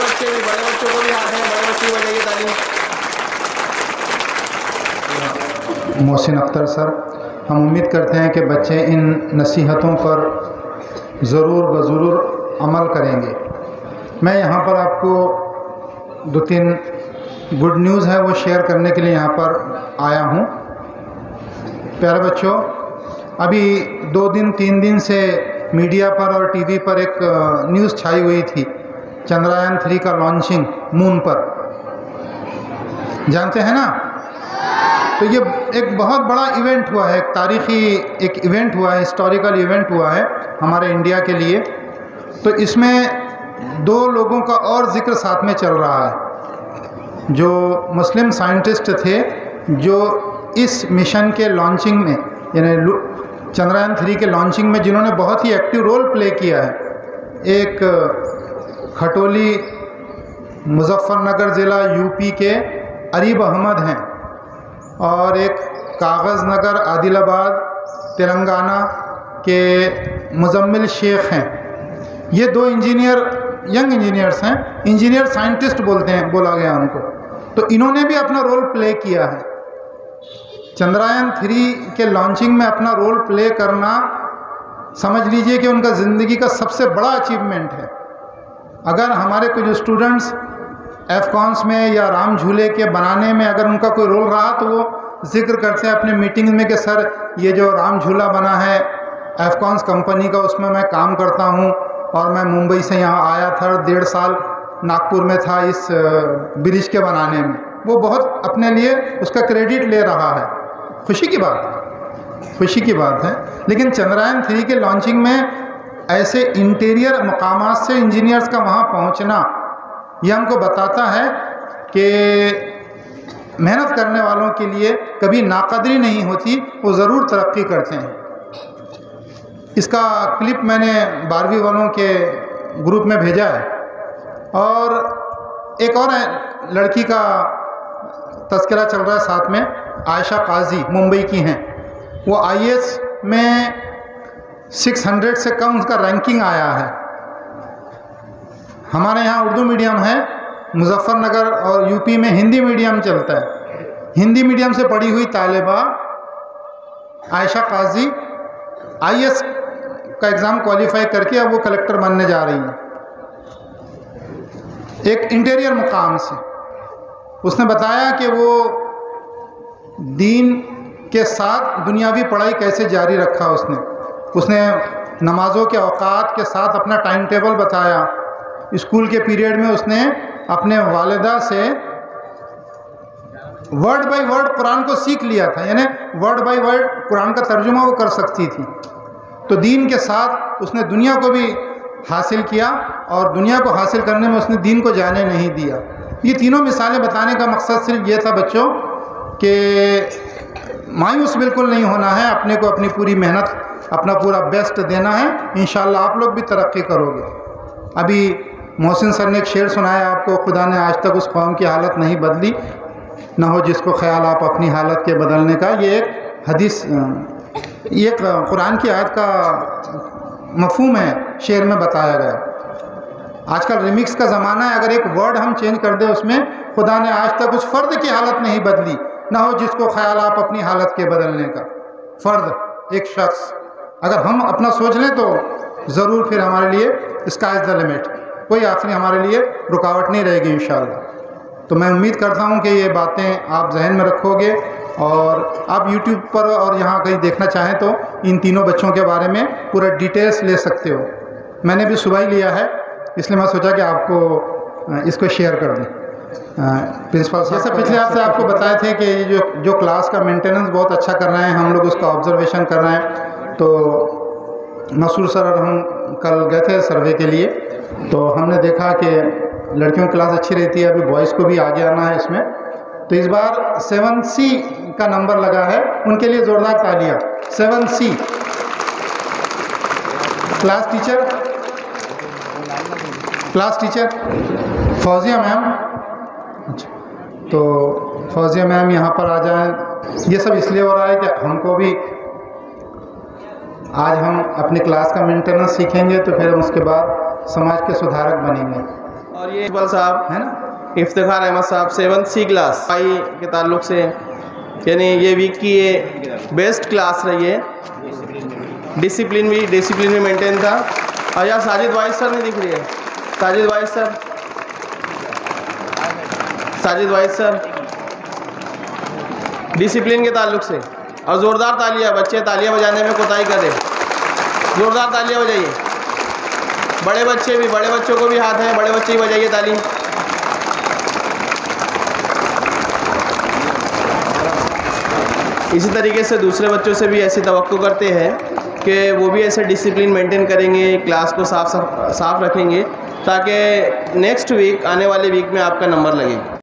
बच्चे भी, बड़े बच्चों को भी हाथ हैं, बड़े बच्चे भी बजाइए ताली। मोहसिन अख्तर सर, हम उम्मीद करते हैं कि बच्चे इन नसीहतों पर ज़रूर ज़रूर अमल करेंगे। मैं यहाँ पर आपको 2-3 गुड न्यूज़ है वो शेयर करने के लिए यहाँ पर आया हूँ। प्यारे बच्चों, अभी 2 दिन 3 दिन से मीडिया पर और टीवी पर एक न्यूज़ छाई हुई थी, चंद्रयान 3 का लॉन्चिंग मून पर, जानते हैं ना? तो ये एक बहुत बड़ा इवेंट हुआ है, एक तारीख़ी एक इवेंट हुआ है, हिस्टोरिकल इवेंट हुआ है हमारे इंडिया के लिए। तो इसमें 2 लोगों का और ज़िक्र साथ में चल रहा है, जो मुस्लिम साइंटिस्ट थे जो इस मिशन के लॉन्चिंग में, यानी चंद्रयान 3 के लॉन्चिंग में जिन्होंने बहुत ही एक्टिव रोल प्ले किया है। एक खटोली मुजफ्फरनगर ज़िला यूपी के अरीब अहमद हैं, और एक कागज़ नगर आदिलाबाद तेलंगाना के मुजम्मिल शेख हैं। ये 2 इंजीनियर, यंग इंजीनियर्स हैं, इंजीनियर साइंटिस्ट बोलते हैं, बोला गया उनको। तो इन्होंने भी अपना रोल प्ले किया है। चंद्रयान 3 के लॉन्चिंग में अपना रोल प्ले करना, समझ लीजिए कि उनका ज़िंदगी का सबसे बड़ा अचीवमेंट है। अगर हमारे कुछ स्टूडेंट्स एफकॉन्स में या राम झूले के बनाने में अगर उनका कोई रोल रहा, तो वो जिक्र करते हैं अपने मीटिंग में कि सर ये जो राम झूला बना है एफकॉन्स कंपनी का, उसमें मैं काम करता हूँ और मैं मुंबई से यहाँ आया था, 1.5 साल नागपुर में था इस ब्रिज के बनाने में। वो बहुत अपने लिए उसका क्रेडिट ले रहा है। खुशी की बात है। लेकिन चंद्रयान 3 के लॉन्चिंग में ऐसे इंटीरियर मकामात से इंजीनियर्स का वहाँ पहुँचना, यह हमको बताता है कि मेहनत करने वालों के लिए कभी नाकदरी नहीं होती, वो ज़रूर तरक्की करते हैं। इसका क्लिप मैंने 12वीं वालों के ग्रुप में भेजा है। और एक और लड़की का तज़किरा चल रहा है साथ में, आयशा काजी, मुंबई की हैं। वो IAS में 600 से कम उसका रैंकिंग आया है। हमारे यहाँ उर्दू मीडियम है, मुजफ्फरनगर और यूपी में हिंदी मीडियम चलता है। हिंदी मीडियम से पढ़ी हुई तालिबा आयशा काजी IAS का एग्ज़ाम क्वालिफाई करके अब वो कलेक्टर बनने जा रही हैं, एक इंटीरियर मुकाम से। उसने बताया कि वो दीन के साथ दुनियावी पढ़ाई कैसे जारी रखा। उसने नमाज़ों के औकात के साथ अपना टाइम टेबल बताया। स्कूल के पीरियड में उसने अपने वालिदा से वर्ड बाय वर्ड कुरान को सीख लिया था, यानी वर्ड बाय वर्ड कुरान का तर्जुमा वो कर सकती थी। तो दीन के साथ उसने दुनिया को भी हासिल किया, और दुनिया को हासिल करने में उसने दीन को जाने नहीं दिया। ये तीनों मिसालें बताने का मकसद सिर्फ ये था बच्चों कि मायूस बिल्कुल नहीं होना है, अपने को अपनी पूरी मेहनत, अपना पूरा बेस्ट देना है। इंशाअल्लाह आप लोग भी तरक्की करोगे। अभी मोहसिन सर ने एक शेर सुनाया आपको, खुदा ने आज तक उस कौम की हालत नहीं बदली, ना हो जिसको ख्याल आप अपनी हालत के बदलने का। ये एक हदीस, ये एक कुरान की आयत का मफहूम है, शेर में बताया गया। आजकल रिमिक्स का ज़माना है, अगर एक वर्ड हम चेंज कर दें उसमें, खुदा ने आज तक उस फ़र्द की हालत नहीं बदली, ना हो जिसको ख्याल आप अपनी हालत के बदलने का। फ़र्द, एक शख्स, अगर हम अपना सोच लें तो ज़रूर फिर हमारे लिए स्काई इज़ द लिमिट, कोई आखिरी हमारे लिए रुकावट नहीं रहेगी इंशाअल्लाह। तो मैं उम्मीद करता हूँ कि ये बातें आप जहन में रखोगे, और आप YouTube पर और यहाँ कहीं देखना चाहें तो इन तीनों बच्चों के बारे में पूरा डिटेल्स ले सकते हो। मैंने भी सुबह ही लिया है, इसलिए मैं सोचा कि आपको इसको शेयर कर दूँ। प्रिंसिपल साहब, जैसे पिछले हफ्ते आपको बताए थे कि ये जो क्लास का मेंटेनेंस बहुत अच्छा कर रहे हैं, हम लोग उसका ऑब्जर्वेशन कर रहे हैं। तो मसूर सर और हम कल गए थे सर्वे के लिए, तो हमने देखा कि लड़कियों की क्लास अच्छी रहती है, अभी बॉयज़ को भी आगे आना है इसमें। तो इस बार 7C का नंबर लगा है, उनके लिए ज़ोरदार तालियां। 7C class teacher Fauzia ma'am. अच्छा, तो फौजिया मैम यहाँ पर आ जाएं। ये सब इसलिए हो रहा है कि हमको भी आज हम अपनी क्लास का मेंटेनेंस सीखेंगे, तो फिर हम उसके बाद समाज के सुधारक बनेंगे। और ये इकबाल साहब है ना। इफ्तिखार अहमद साहब 7th C क्लास भाई के ताल्लुक़ से, यानी ये वीक की ये बेस्ट क्लास रही है। डिसिप्लिन भी मेंटेन था। और यार साजिद वाइस सर नहीं दिख रही है, साजिद वाइस सर डिसिप्लिन के ताल्लुक़ से। और ज़ोरदार तालियां, बच्चे तालियां बजाने में कोताही कर रहे, ज़ोरदार तालियां बजाइए। बड़े बच्चों को भी हाथ है, बड़े बच्चे ही बजाइए ताली। इसी तरीके से दूसरे बच्चों से भी ऐसी तवक्को करते हैं कि वो भी ऐसे डिसिप्लिन मेंटेन करेंगे, क्लास को साफ रखेंगे, ताकि नेक्स्ट वीक, आने वाले वीक में आपका नंबर लगे।